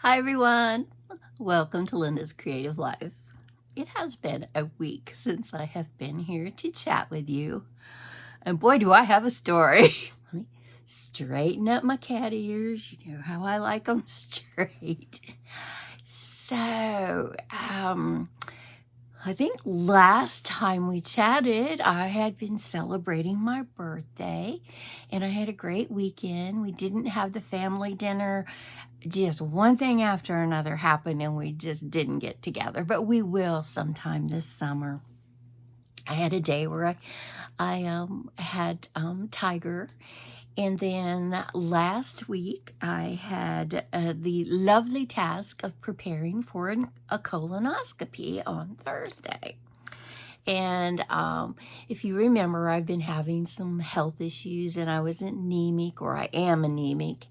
Hi everyone, welcome to Linda's Creative Life. It has been a week since I have been here to chat with you, and boy do I have a story. Let me straighten up my cat ears, you know how I like them straight. So, I think last time we chatted, I had been celebrating my birthday, and I had a great weekend. We didn't have the family dinner. Just one thing after another happened, and we just didn't get together, but we will sometime this summer. I had a day where I had Tiger, and then last week I had the lovely task of preparing for a colonoscopy on Thursday. And if you remember, I've been having some health issues, and I was anemic, or I am anemic,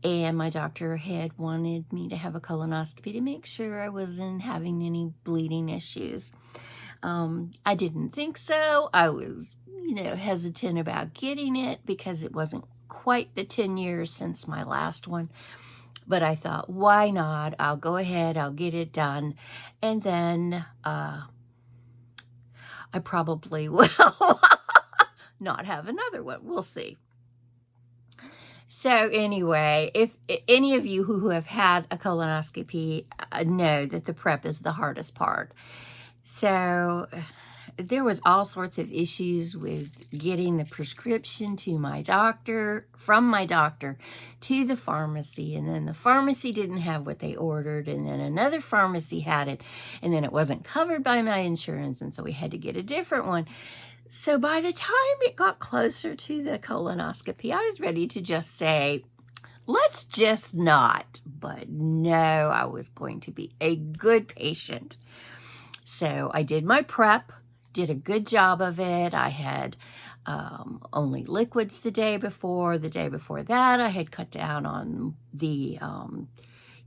and my doctor had wanted me to have a colonoscopy to make sure I wasn't having any bleeding issues. I didn't think so. I was, hesitant about getting it because it wasn't quite the 10 years since my last one. But I thought, why not? I'll go ahead, I'll get it done. And then I probably will not have another one. We'll see. So anyway, if any of you who have had a colonoscopy know that the prep is the hardest part. So there was all sorts of issues with getting the prescription to my doctor, from my doctor to the pharmacy, and then the pharmacy didn't have what they ordered, and then another pharmacy had it, and then it wasn't covered by my insurance, and so we had to get a different one. So by the time it got closer to the colonoscopy, I was ready to just say, let's just not. But no, I was going to be a good patient. So I did my prep, did a good job of it. I had only liquids the day before. The day before that, I had cut down on the,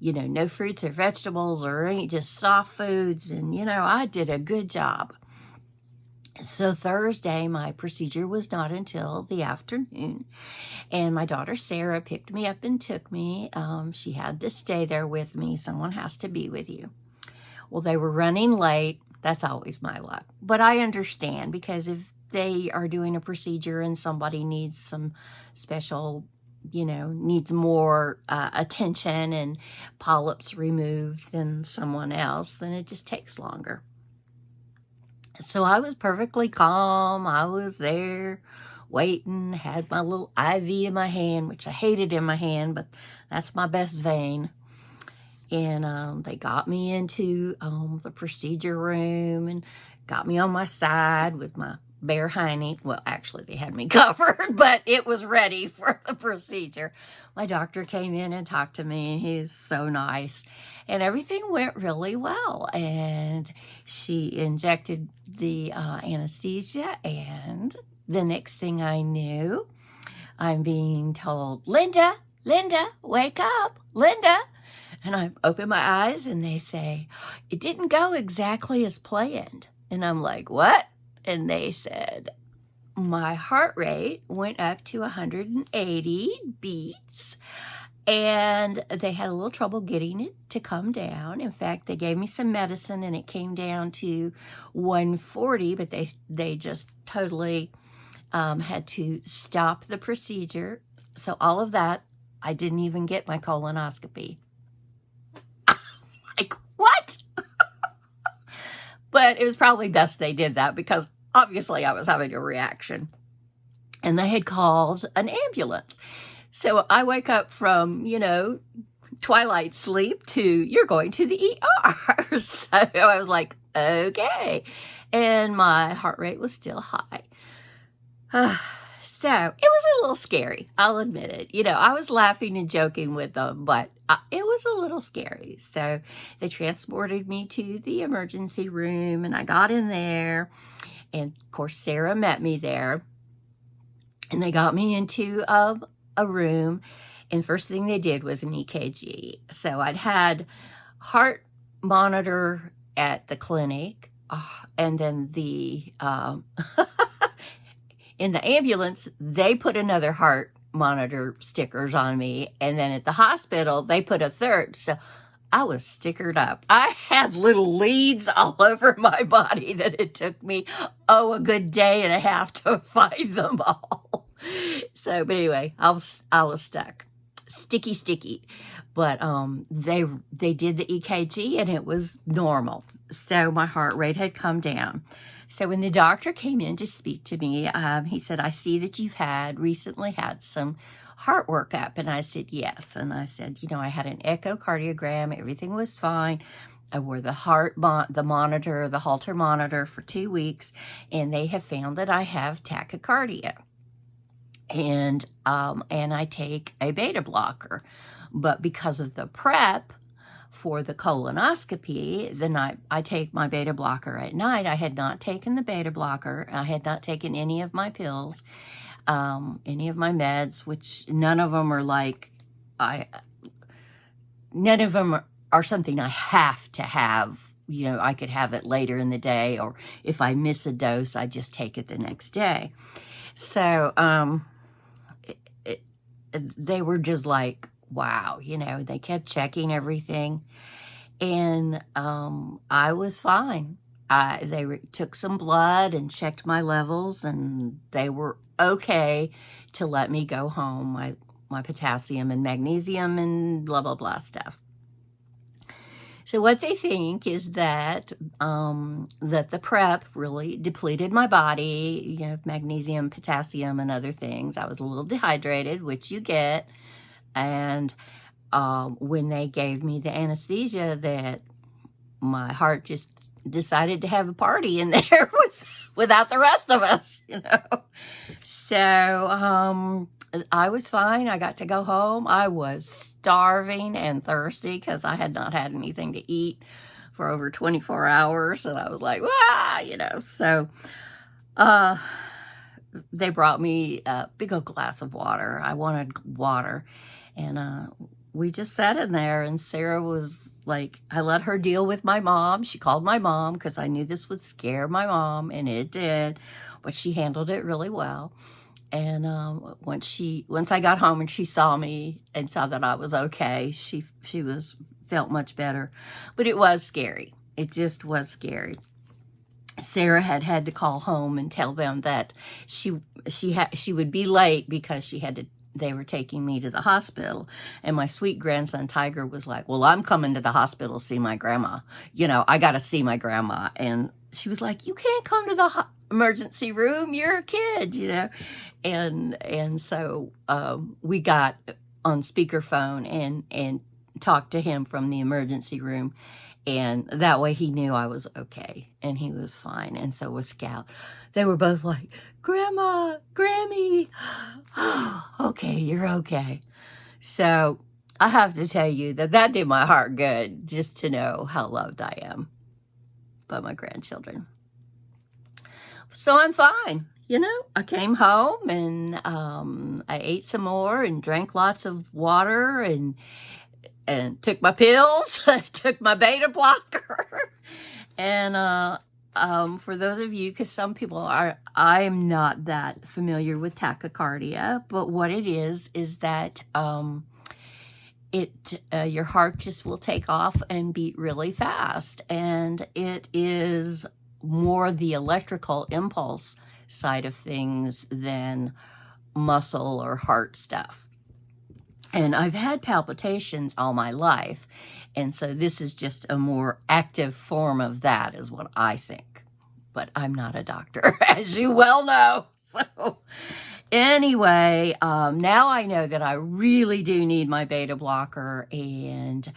no fruits or vegetables or any just soft foods. And, I did a good job. So Thursday, my procedure was not until the afternoon, and my daughter Sarah picked me up and took me. She had to stay there with me. Someone has to be with you. Well, they were running late. That's always my luck. But I understand, because if they are doing a procedure and somebody needs some special, needs more attention and polyps removed than someone else, then it just takes longer. So I was perfectly calm. I was there waiting, had my little IV in my hand, which I hated in my hand, but that's my best vein. And they got me into the procedure room and got me on my side with my bare hiney. Well, actually, they had me covered, but it was ready for the procedure. My doctor came in and talked to me. He's so nice. And everything went really well. And she injected the anesthesia. And the next thing I knew, I'm being told, Linda, wake up, Linda. And I open my eyes and they say, it didn't go exactly as planned. And I'm like, what? And they said, my heart rate went up to 180 beats, and they had a little trouble getting it to come down. In fact, they gave me some medicine and it came down to 140, but they just totally had to stop the procedure. So all of that, I didn't even get my colonoscopy. Like, what? But it was probably best they did that, because obviously I was having a reaction. And they had called an ambulance. So I wake up from, twilight sleep to, you're going to the ER. So I was like, okay. And my heart rate was still high. So it was a little scary. I'll admit it. I was laughing and joking with them, but it was a little scary. So they transported me to the emergency room, and I got in there. And of course, Sarah met me there. And they got me into a room. And first thing they did was an EKG. So I'd had heart monitor at the clinic. And then the in the ambulance, they put another heart monitor stickers on me. And then at the hospital, they put a third. So I was stickered up. I had little leads all over my body that it took me, a good day and a half to find them all. So, but anyway, I was stuck. Sticky. But they did the EKG and it was normal. So my heart rate had come down. So when the doctor came in to speak to me, he said, I see that you've recently had some heart workup. And I said, yes. And I said, I had an echocardiogram. Everything was fine. I wore the the Holter monitor for 2 weeks, and they have found that I have tachycardia. And I take a beta blocker. But because of the prep for the colonoscopy, the night I take my beta blocker at night, I had not taken the beta blocker. I had not taken any of my pills, any of my meds, which none of them are none of them are something I have to have. I could have it later in the day, or if I miss a dose, I just take it the next day. So, they were just like, wow, they kept checking everything, and I was fine. They took some blood and checked my levels, and they were okay to let me go home. My potassium and magnesium and blah, blah, blah stuff. So what they think is that that the prep really depleted my body, magnesium, potassium, and other things. I was a little dehydrated, which you get. And when they gave me the anesthesia, that my heart just decided to have a party in there without the rest of us, So I was fine. I got to go home. I was starving and thirsty because I had not had anything to eat for over 24 hours. And I was like, So they brought me a big old glass of water. I wanted water. And we just sat in there, and Sarah was like, I let her deal with my mom. She called my mom because I knew this would scare my mom, and it did, but she handled it really well. And once I got home and she saw me and saw that I was okay, she felt much better. But it was scary. It just was scary. Sarah had to call home and tell them that she would be late because they were taking me to the hospital. And my sweet grandson Tiger was like, well, I'm coming to the hospital to see my grandma. I got to see my grandma. And she was like, you can't come to the emergency room. You're a kid, And so we got on speakerphone and talked to him from the emergency room. And that way he knew I was okay, and he was fine, and so was Scout. They were both like, Grandma, Grammy, oh, okay, you're okay. So I have to tell you that did my heart good, just to know how loved I am by my grandchildren. So I'm fine. I came home, and I ate some more and drank lots of water and took my pills, took my beta blocker. And for those of you, because some people I'm not that familiar with tachycardia, but what it is that your heart just will take off and beat really fast. And it is more the electrical impulse side of things than muscle or heart stuff. And I've had palpitations all my life, and so this is just a more active form of that, is what I think. But I'm not a doctor, as you well know. So anyway, now I know that I really do need my beta blocker, and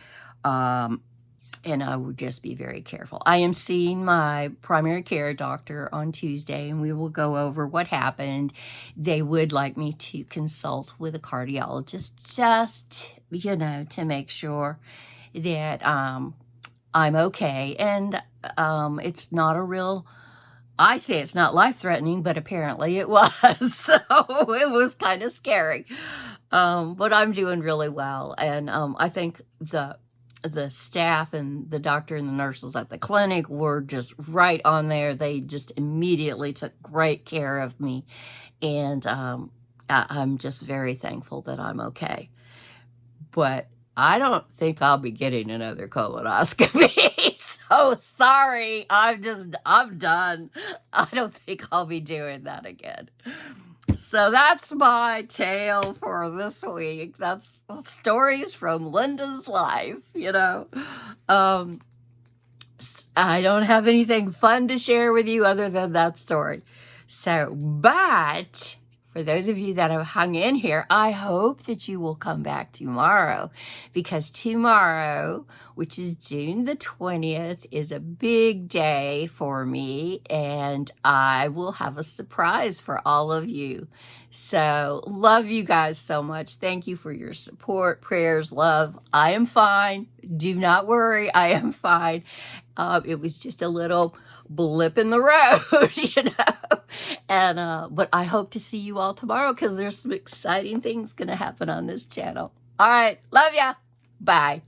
I would just be very careful. I am seeing my primary care doctor on Tuesday, and we will go over what happened. They would like me to consult with a cardiologist just, to make sure that I'm okay. And it's not I say it's not life-threatening, but apparently it was. So it was kind of scary. But I'm doing really well. And I think the staff and the doctor and the nurses at the clinic were just right on there. They just immediately took great care of me. And I'm just very thankful that I'm okay. But I don't think I'll be getting another colonoscopy. So sorry. I'm done. I don't think I'll be doing that again. So that's my tale for this week. That's stories from Linda's life, you know. I don't have anything fun to share with you other than that story. So, but for those of you that have hung in here, I hope that you will come back tomorrow, because tomorrow, which is June the 20th, is a big day for me, and I will have a surprise for all of you. So, love you guys so much. Thank you for your support, prayers, love. I am fine. Do not worry. I am fine. It was just a little blip in the road, you know. And but I hope to see you all tomorrow, because there's some exciting things going to happen on this channel. All right. Love ya. Bye.